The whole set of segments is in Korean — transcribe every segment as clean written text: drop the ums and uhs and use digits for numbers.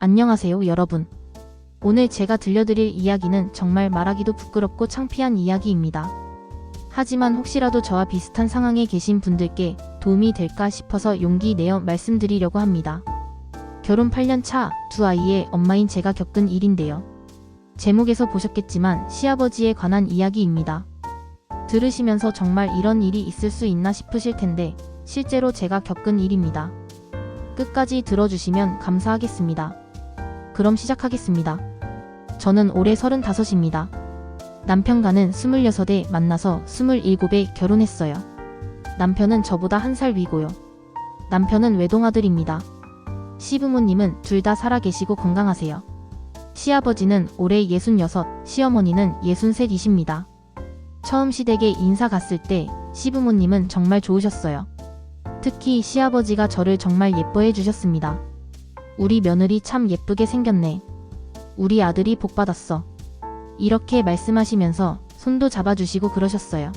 안녕하세요, 여러분. 오늘 제가 들려드릴 이야기는 정말 말하기도 부끄럽고 창피한 이야기입니다. 하지만 혹시라도 저와 비슷한 상황에 계신 분들께 도움이 될까 싶어서 용기 내어 말씀드리려고 합니다. 결혼 8년 차 두 아이의 엄마인 제가 겪은 일인데요. 제목에서 보셨겠지만 시아버지에 관한 이야기입니다. 들으시면서 정말 이런 일이 있을 수 있나 싶으실 텐데 실제로 제가 겪은 일입니다. 끝까지 들어주시면 감사하겠습니다. 그럼 시작하겠습니다. 저는 올해 35입니다. 남편과는 26에 만나서 27에 결혼했어요. 남편은 저보다 1살 위고요. 남편은 외동아들입니다. 시부모님은 둘 다 살아계시고 건강하세요. 시아버지는 올해 66, 시어머니는 63이십니다. 처음 시댁에 인사 갔을 때 시부모님은 정말 좋으셨어요. 특히 시아버지가 저를 정말 예뻐해 주셨습니다. 우리 며느리 참 예쁘게 생겼네. 우리 아들이 복받았어. 이렇게 말씀하시면서 손도 잡아주시고 그러셨어요.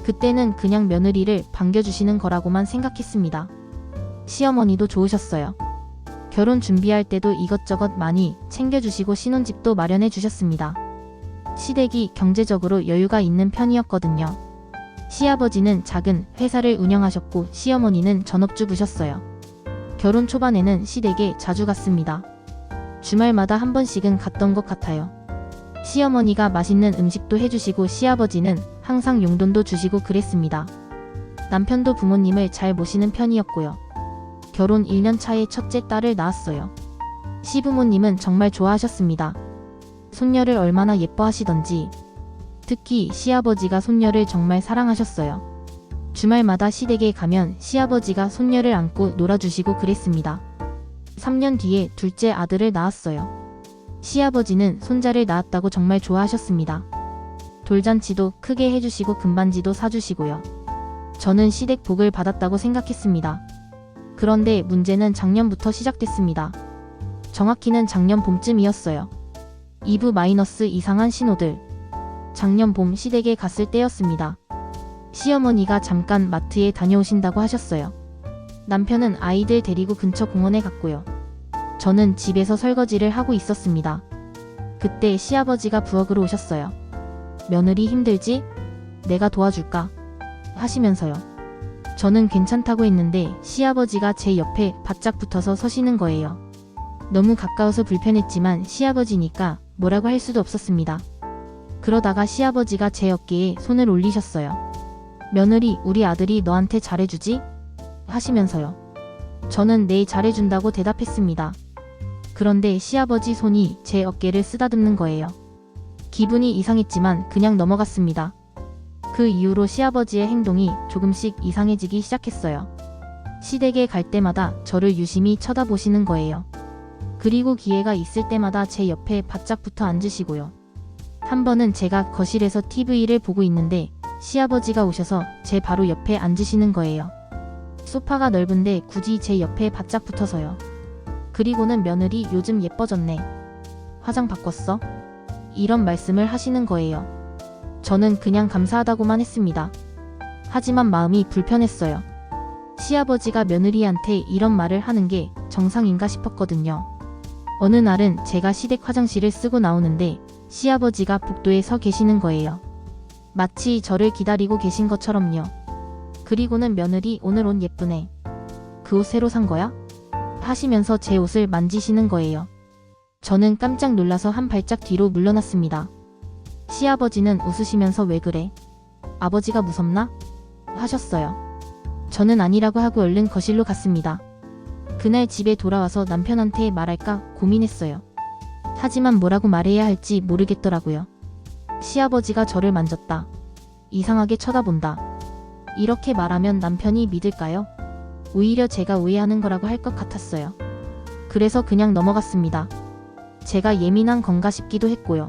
그때는 그냥 며느리를 반겨주시는 거라고만 생각했습니다. 시어머니도 좋으셨어요. 결혼 준비할 때도 이것저것 많이 챙겨주시고 신혼집도 마련해 주셨습니다. 시댁이 경제적으로 여유가 있는 편이었거든요. 시아버지는 작은 회사를 운영하셨고 시어머니는 전업주부셨어요. 결혼 초반에는 시댁에 자주 갔습니다. 주말마다 한 번씩은 갔던 것 같아요. 시어머니가 맛있는 음식도 해주시고 시아버지는 항상 용돈도 주시고 그랬습니다. 남편도 부모님을 잘 모시는 편이었고요. 결혼 1년 차에 첫째 딸을 낳았어요. 시부모님은 정말 좋아하셨습니다. 손녀를 얼마나 예뻐하시던지. 특히 시아버지가 손녀를 정말 사랑하셨어요. 주말마다 시댁에 가면 시아버지가 손녀를 안고 놀아주시고 그랬습니다. 3년 뒤에 둘째 아들을 낳았어요. 시아버지는 손자를 낳았다고 정말 좋아하셨습니다. 돌잔치도 크게 해주시고 금반지도 사주시고요. 저는 시댁 복을 받았다고 생각했습니다. 그런데 문제는 작년부터 시작됐습니다. 정확히는 작년 봄쯤이었어요. 2부- 이상한 신호들. 작년 봄 시댁에 갔을 때였습니다. 시어머니가 잠깐 마트에 다녀오신다고 하셨어요. 남편은 아이들 데리고 근처 공원에 갔고요. 저는 집에서 설거지를 하고 있었습니다. 그때 시아버지가 부엌으로 오셨어요. 며느리 힘들지? 내가 도와줄까? 하시면서요. 저는 괜찮다고 했는데 시아버지가 제 옆에 바짝 붙어서 서시는 거예요. 너무 가까워서 불편했지만 시아버지니까 뭐라고 할 수도 없었습니다. 그러다가 시아버지가 제 어깨에 손을 올리셨어요. 며느리, 우리 아들이 너한테 잘해주지? 하시면서요. 저는 네, 잘해준다고 대답했습니다. 그런데 시아버지 손이 제 어깨를 쓰다듬는 거예요. 기분이 이상했지만 그냥 넘어갔습니다. 그 이후로 시아버지의 행동이 조금씩 이상해지기 시작했어요. 시댁에 갈 때마다 저를 유심히 쳐다보시는 거예요. 그리고 기회가 있을 때마다 제 옆에 바짝 붙어 앉으시고요. 한 번은 제가 거실에서 TV를 보고 있는데 시아버지가 오셔서 제 바로 옆에 앉으시는 거예요. 소파가 넓은데 굳이 제 옆에 바짝 붙어서요. 그리고는 며느리 요즘 예뻐졌네. 화장 바꿨어? 이런 말씀을 하시는 거예요. 저는 그냥 감사하다고만 했습니다. 하지만 마음이 불편했어요. 시아버지가 며느리한테 이런 말을 하는 게 정상인가 싶었거든요. 어느 날은 제가 시댁 화장실을 쓰고 나오는데 시아버지가 복도에 서 계시는 거예요. 마치 저를 기다리고 계신 것처럼요. 그리고는 며느리, 오늘 옷 예쁘네. 그 옷 새로 산 거야? 하시면서 제 옷을 만지시는 거예요. 저는 깜짝 놀라서 한 발짝 뒤로 물러났습니다. 시아버지는 웃으시면서 왜 그래? 아버지가 무섭나? 하셨어요. 저는 아니라고 하고 얼른 거실로 갔습니다. 그날 집에 돌아와서 남편한테 말할까 고민했어요. 하지만 뭐라고 말해야 할지 모르겠더라고요. 시아버지가 저를 만졌다. 이상하게 쳐다본다. 이렇게 말하면 남편이 믿을까요? 오히려 제가 오해하는 거라고 할 것 같았어요. 그래서 그냥 넘어갔습니다. 제가 예민한 건가 싶기도 했고요.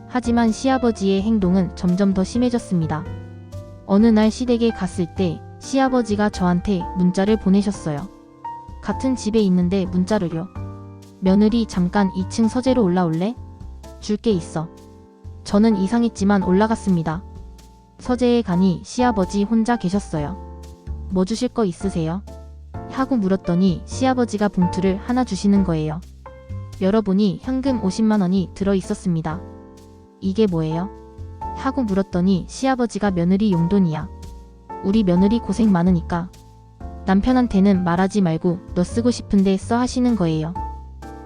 하지만 시아버지의 행동은 점점 더 심해졌습니다. 어느 날 시댁에 갔을 때 시아버지가 저한테 문자를 보내셨어요. 같은 집에 있는데 문자를요. 며느리, 잠깐 2층 서재로 올라올래? 줄 게 있어. 저는 이상했지만 올라갔습니다. 서재에 가니 시아버지 혼자 계셨어요. 뭐 주실 거 있으세요? 하고 물었더니 시아버지가 봉투를 하나 주시는 거예요. 열어보니 현금 50만 원이 들어 있었습니다. 이게 뭐예요? 하고 물었더니 시아버지가 며느리 용돈이야. 우리 며느리 고생 많으니까 남편한테는 말하지 말고 너 쓰고 싶은데 써 하시는 거예요.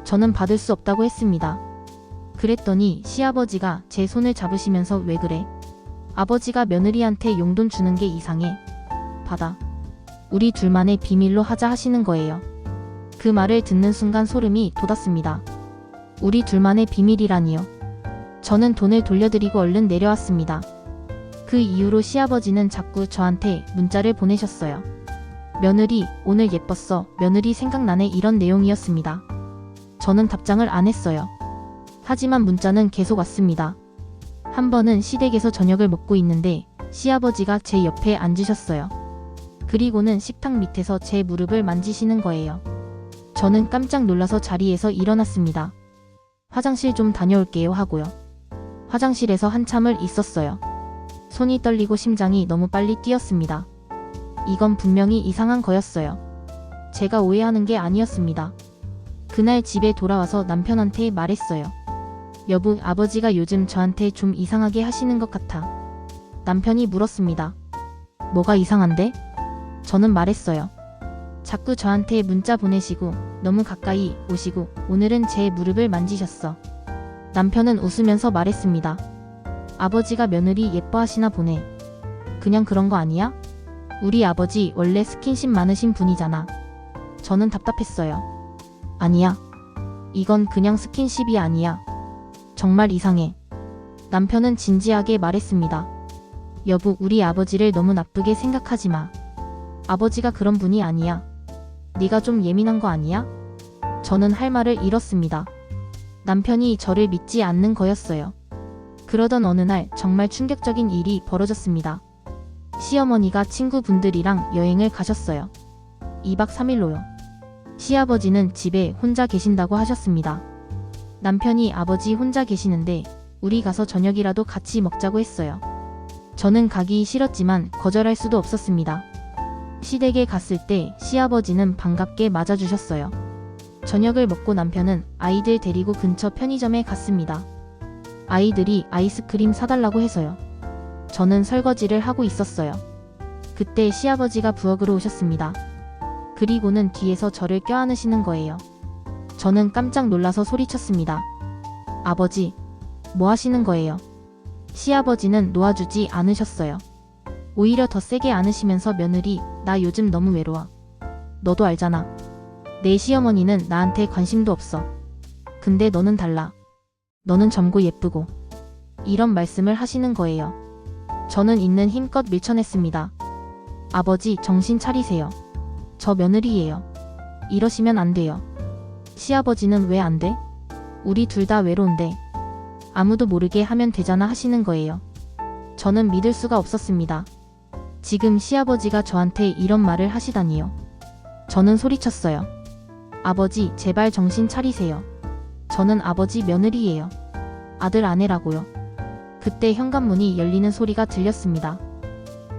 저는 받을 수 없다고 했습니다. 그랬더니 시아버지가 제 손을 잡으시면서 왜 그래? 아버지가 며느리한테 용돈 주는 게 이상해. 받아. 우리 둘만의 비밀로 하자 하시는 거예요. 그 말을 듣는 순간 소름이 돋았습니다. 우리 둘만의 비밀이라니요. 저는 돈을 돌려드리고 얼른 내려왔습니다. 그 이후로 시아버지는 자꾸 저한테 문자를 보내셨어요. 며느리, 오늘 예뻤어. 며느리 생각나네. 이런 내용이었습니다. 저는 답장을 안 했어요. 하지만 문자는 계속 왔습니다. 한 번은 시댁에서 저녁을 먹고 있는데 시아버지가 제 옆에 앉으셨어요. 그리고는 식탁 밑에서 제 무릎을 만지시는 거예요. 저는 깜짝 놀라서 자리에서 일어났습니다. 화장실 좀 다녀올게요 하고요. 화장실에서 한참을 있었어요. 손이 떨리고 심장이 너무 빨리 뛰었습니다. 이건 분명히 이상한 거였어요. 제가 오해하는 게 아니었습니다. 그날 집에 돌아와서 남편한테 말했어요. 여보, 아버지가 요즘 저한테 좀 이상하게 하시는 것 같아. 남편이 물었습니다. 뭐가 이상한데? 저는 말했어요. 자꾸 저한테 문자 보내시고 너무 가까이 오시고 오늘은 제 무릎을 만지셨어. 남편은 웃으면서 말했습니다. 아버지가 며느리 예뻐하시나 보네. 그냥 그런 거 아니야? 우리 아버지 원래 스킨십 많으신 분이잖아. 저는 답답했어요. 아니야. 이건 그냥 스킨십이 아니야. 정말 이상해. 남편은 진지하게 말했습니다. 여보, 우리 아버지를 너무 나쁘게 생각하지 마. 아버지가 그런 분이 아니야. 네가 좀 예민한 거 아니야? 저는 할 말을 잃었습니다. 남편이 저를 믿지 않는 거였어요. 그러던 어느 날 정말 충격적인 일이 벌어졌습니다. 시어머니가 친구분들이랑 여행을 가셨어요. 2박 3일로요. 시아버지는 집에 혼자 계신다고 하셨습니다. 남편이 아버지 혼자 계시는데 우리 가서 저녁이라도 같이 먹자고 했어요. 저는 가기 싫었지만 거절할 수도 없었습니다. 시댁에 갔을 때 시아버지는 반갑게 맞아주셨어요. 저녁을 먹고 남편은 아이들 데리고 근처 편의점에 갔습니다. 아이들이 아이스크림 사달라고 해서요. 저는 설거지를 하고 있었어요. 그때 시아버지가 부엌으로 오셨습니다. 그리고는 뒤에서 저를 껴안으시는 거예요. 저는 깜짝 놀라서 소리쳤습니다. 아버지, 뭐 하시는 거예요? 시아버지는 놓아주지 않으셨어요. 오히려 더 세게 안으시면서 며느리, 나 요즘 너무 외로워. 너도 알잖아. 내 시어머니는 나한테 관심도 없어. 근데 너는 달라. 너는 젊고 예쁘고. 이런 말씀을 하시는 거예요. 저는 있는 힘껏 밀쳐냈습니다. 아버지, 정신 차리세요. 저 며느리예요. 이러시면 안 돼요. 시아버지는 왜 안 돼? 우리 둘 다 외로운데. 아무도 모르게 하면 되잖아 하시는 거예요. 저는 믿을 수가 없었습니다. 지금 시아버지가 저한테 이런 말을 하시다니요. 저는 소리쳤어요. 아버지, 제발 정신 차리세요. 저는 아버지 며느리예요. 아들 아내라고요. 그때 현관문이 열리는 소리가 들렸습니다.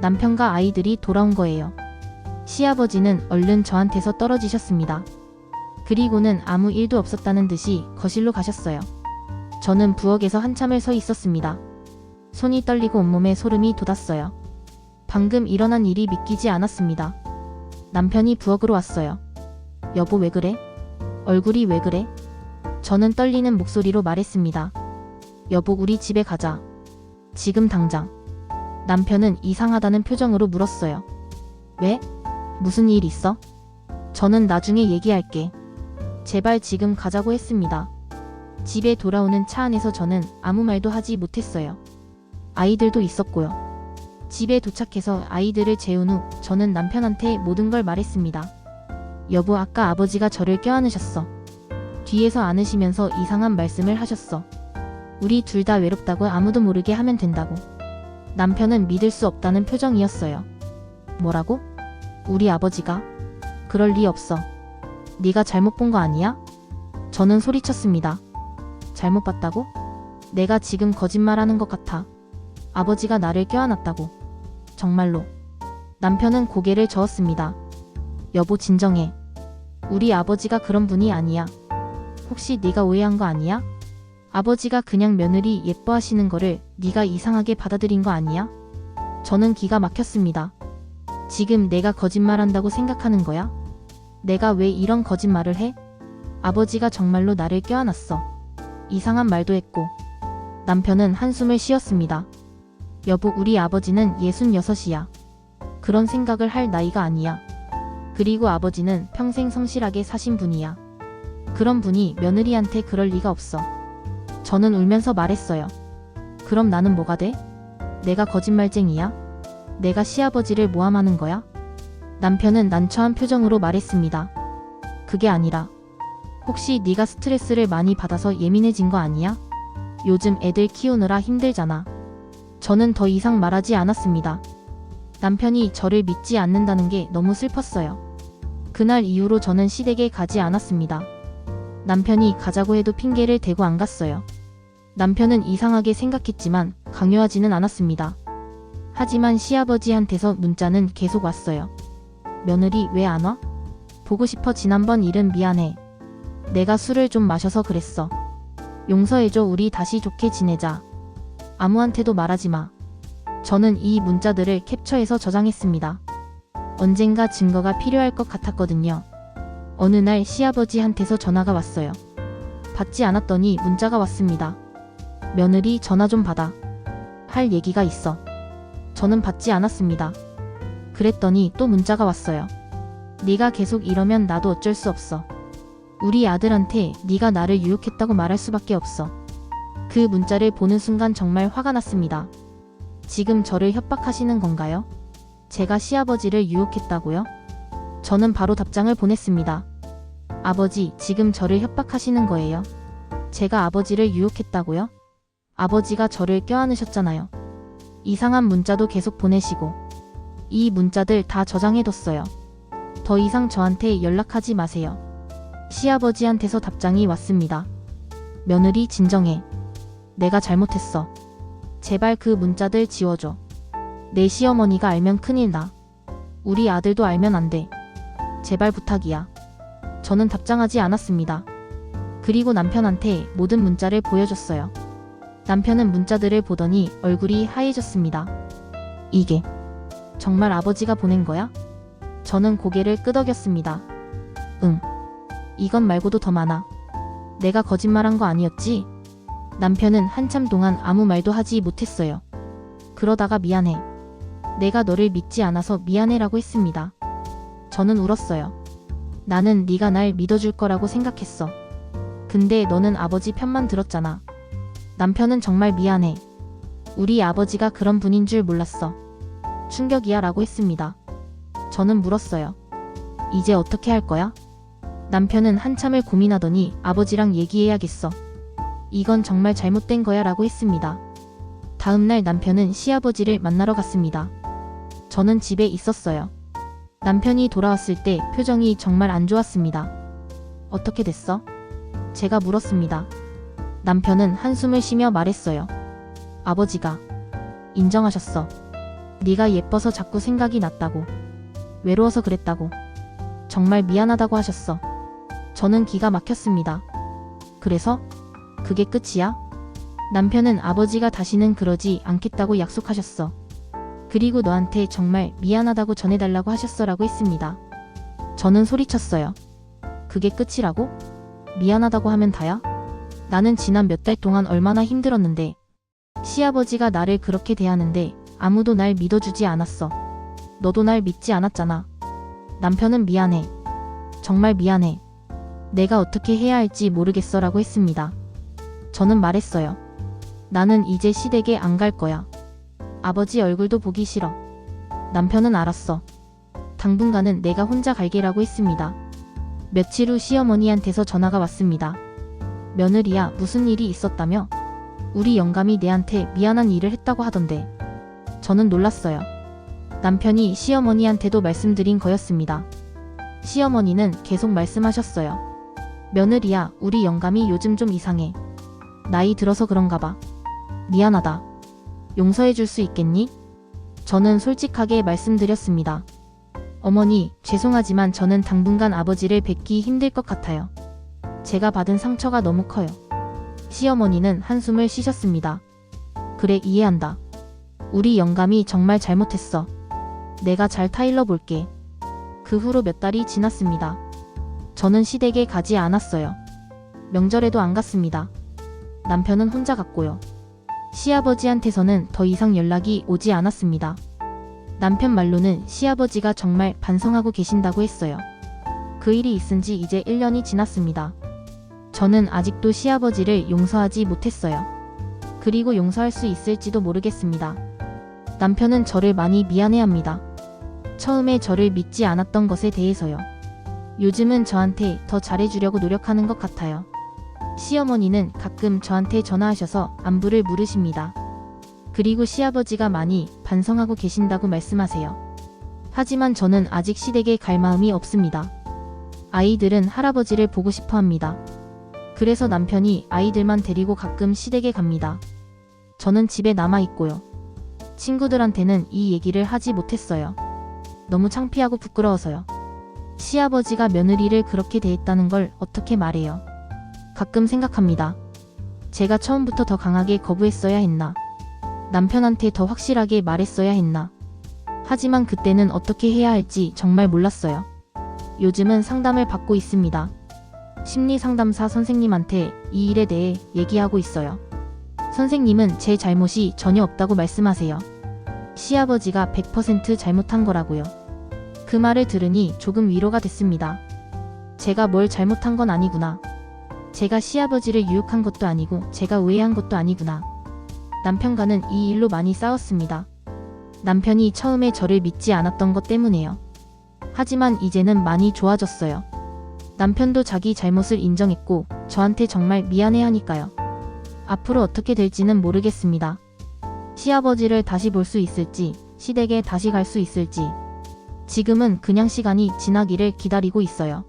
남편과 아이들이 돌아온 거예요. 시아버지는 얼른 저한테서 떨어지셨습니다. 그리고는 아무 일도 없었다는 듯이 거실로 가셨어요. 저는 부엌에서 한참을 서 있었습니다. 손이 떨리고 온몸에 소름이 돋았어요. 방금 일어난 일이 믿기지 않았습니다. 남편이 부엌으로 왔어요. 여보, 왜 그래? 얼굴이 왜 그래? 저는 떨리는 목소리로 말했습니다. 여보, 우리 집에 가자. 지금 당장. 남편은 이상하다는 표정으로 물었어요. 왜? 무슨 일 있어? 저는 나중에 얘기할게. 제발 지금 가자고 했습니다. 집에 돌아오는 차 안에서 저는 아무 말도 하지 못했어요. 아이들도 있었고요. 집에 도착해서 아이들을 재운 후 저는 남편한테 모든 걸 말했습니다. 여보, 아까 아버지가 저를 껴안으셨어. 뒤에서 안으시면서 이상한 말씀을 하셨어. 우리 둘 다 외롭다고 아무도 모르게 하면 된다고. 남편은 믿을 수 없다는 표정이었어요. 뭐라고? 우리 아버지가? 그럴 리 없어. 네가 잘못 본 거 아니야? 저는 소리쳤습니다. 잘못 봤다고? 내가 지금 거짓말하는 것 같아. 아버지가 나를 껴안았다고. 정말로. 남편은 고개를 저었습니다. 여보, 진정해. 우리 아버지가 그런 분이 아니야. 혹시 네가 오해한 거 아니야? 아버지가 그냥 며느리 예뻐하시는 거를 네가 이상하게 받아들인 거 아니야? 저는 기가 막혔습니다. 지금 내가 거짓말한다고 생각하는 거야? 내가 왜 이런 거짓말을 해? 아버지가 정말로 나를 껴안았어. 이상한 말도 했고. 남편은 한숨을 쉬었습니다. 여보, 우리 아버지는 66이야. 그런 생각을 할 나이가 아니야. 그리고 아버지는 평생 성실하게 사신 분이야. 그런 분이 며느리한테 그럴 리가 없어. 저는 울면서 말했어요. 그럼 나는 뭐가 돼? 내가 거짓말쟁이야? 내가 시아버지를 모함하는 거야? 남편은 난처한 표정으로 말했습니다. 그게 아니라 혹시 네가 스트레스를 많이 받아서 예민해진 거 아니야? 요즘 애들 키우느라 힘들잖아. 저는 더 이상 말하지 않았습니다. 남편이 저를 믿지 않는다는 게 너무 슬펐어요. 그날 이후로 저는 시댁에 가지 않았습니다. 남편이 가자고 해도 핑계를 대고 안 갔어요. 남편은 이상하게 생각했지만 강요하지는 않았습니다. 하지만 시아버지한테서 문자는 계속 왔어요. 며느리 왜 안 와? 보고 싶어. 지난번 일은 미안해. 내가 술을 좀 마셔서 그랬어. 용서해줘. 우리 다시 좋게 지내자. 아무한테도 말하지 마. 저는 이 문자들을 캡처해서 저장했습니다. 언젠가 증거가 필요할 것 같았거든요. 어느 날 시아버지한테서 전화가 왔어요. 받지 않았더니 문자가 왔습니다. 며느리 전화 좀 받아. 할 얘기가 있어. 저는 받지 않았습니다. 그랬더니 또 문자가 왔어요. 네가 계속 이러면 나도 어쩔 수 없어. 우리 아들한테 네가 나를 유혹했다고 말할 수밖에 없어. 그 문자를 보는 순간 정말 화가 났습니다. 지금 저를 협박하시는 건가요? 제가 시아버지를 유혹했다고요? 저는 바로 답장을 보냈습니다. 아버지, 지금 저를 협박하시는 거예요? 제가 아버지를 유혹했다고요? 아버지가 저를 껴안으셨잖아요. 이상한 문자도 계속 보내시고. 이 문자들 다 저장해뒀어요. 더 이상 저한테 연락하지 마세요. 시아버지한테서 답장이 왔습니다. 며느리 진정해. 내가 잘못했어. 제발 그 문자들 지워줘. 내 시어머니가 알면 큰일 나. 우리 아들도 알면 안 돼. 제발 부탁이야. 저는 답장하지 않았습니다. 그리고 남편한테 모든 문자를 보여줬어요. 남편은 문자들을 보더니 얼굴이 하얘졌습니다. 이게 정말 아버지가 보낸 거야? 저는 고개를 끄덕였습니다. 응. 이건 말고도 더 많아. 내가 거짓말한 거 아니었지? 남편은 한참 동안 아무 말도 하지 못했어요. 그러다가 미안해. 내가 너를 믿지 않아서 미안해라고 했습니다. 저는 울었어요. 나는 네가 날 믿어줄 거라고 생각했어. 근데 너는 아버지 편만 들었잖아. 남편은 정말 미안해. 우리 아버지가 그런 분인 줄 몰랐어. 충격이야 라고 했습니다. 저는 물었어요. 이제 어떻게 할 거야? 남편은 한참을 고민하더니 아버지랑 얘기해야겠어. 이건 정말 잘못된 거야 라고 했습니다. 다음날 남편은 시아버지를 만나러 갔습니다. 저는 집에 있었어요. 남편이 돌아왔을 때 표정이 정말 안 좋았습니다. 어떻게 됐어? 제가 물었습니다. 남편은 한숨을 쉬며 말했어요. 아버지가 인정하셨어. 네가 예뻐서 자꾸 생각이 났다고. 외로워서 그랬다고. 정말 미안하다고 하셨어. 저는 기가 막혔습니다. 그래서? 그게 끝이야? 남편은 아버지가 다시는 그러지 않겠다고 약속하셨어. 그리고 너한테 정말 미안하다고 전해달라고 하셨어라고 했습니다. 저는 소리쳤어요. 그게 끝이라고? 미안하다고 하면 다야? 나는 지난 몇 달 동안 얼마나 힘들었는데. 시아버지가 나를 그렇게 대하는데 아무도 날 믿어주지 않았어. 너도 날 믿지 않았잖아. 남편은 미안해. 정말 미안해. 내가 어떻게 해야 할지 모르겠어 라고 했습니다. 저는 말했어요. 나는 이제 시댁에 안 갈 거야. 아버지 얼굴도 보기 싫어. 남편은 알았어. 당분간은 내가 혼자 갈게라고 했습니다. 며칠 후 시어머니한테서 전화가 왔습니다. 며느리야, 무슨 일이 있었다며? 우리 영감이 내한테 미안한 일을 했다고 하던데. 저는 놀랐어요. 남편이 시어머니한테도 말씀드린 거였습니다. 시어머니는 계속 말씀하셨어요. 며느리야, 우리 영감이 요즘 좀 이상해. 나이 들어서 그런가 봐. 미안하다. 용서해 줄 수 있겠니? 저는 솔직하게 제가 받은 상처가 너무 커요. 시어머니는 한숨을 쉬셨습니다. 그래, 이해한다. 우리 영감이 정말 잘못했어. 내가 잘 타일러 볼게. 그 후로 몇 달이 지났습니다. 저는 시댁에 가지 않았어요. 명절에도 안 갔습니다. 남편은 혼자 갔고요. 시아버지한테서는 더 이상 연락이 오지 않았습니다. 남편 말로는 시아버지가 정말 반성하고 계신다고 했어요. 그 일이 있은 지 이제 1년이 지났습니다. 저는 아직도 시아버지를 용서하지 못했어요. 그리고 용서할 수 있을지도 모르겠습니다. 남편은 저를 많이 미안해합니다. 처음에 저를 믿지 않았던 것에 대해서요. 요즘은 저한테 더 잘해주려고 노력하는 것 같아요. 시어머니는 가끔 저한테 전화하셔서 안부를 물으십니다. 그리고 시아버지가 많이 반성하고 계신다고 말씀하세요. 하지만 저는 아직 시댁에 갈 마음이 없습니다. 아이들은 할아버지를 보고 싶어 합니다. 그래서 남편이 아이들만 데리고 가끔 시댁에 갑니다. 저는 집에 남아 있고요. 친구들한테는 이 얘기를 하지 못했어요. 너무 창피하고 부끄러워서요. 시아버지가 며느리를 그렇게 대했다는 걸 어떻게 말해요? 가끔 생각합니다. 제가 처음부터 더 강하게 거부했어야 했나? 남편한테 더 확실하게 말했어야 했나? 하지만 그때는 어떻게 해야 할지 정말 몰랐어요. 요즘은 상담을 받고 있습니다. 심리상담사 선생님한테 이 일에 대해 얘기하고 있어요. 선생님은 제 잘못이 전혀 없다고 말씀하세요. 시아버지가 100% 잘못한 거라고요. 그 말을 들으니 조금 위로가 됐습니다. 제가 뭘 잘못한 건 아니구나. 제가 시아버지를 유혹한 것도 아니고 제가 오해한 것도 아니구나. 남편과는 이 일로 많이 싸웠습니다. 남편이 처음에 저를 믿지 않았던 것 때문에요. 하지만 이제는 많이 좋아졌어요. 남편도 자기 잘못을 인정했고 저한테 정말 미안해하니까요. 앞으로 어떻게 될지는 모르겠습니다. 시아버지를 다시 볼 수 있을지, 시댁에 다시 갈 수 있을지. 지금은 그냥 시간이 지나기를 기다리고 있어요.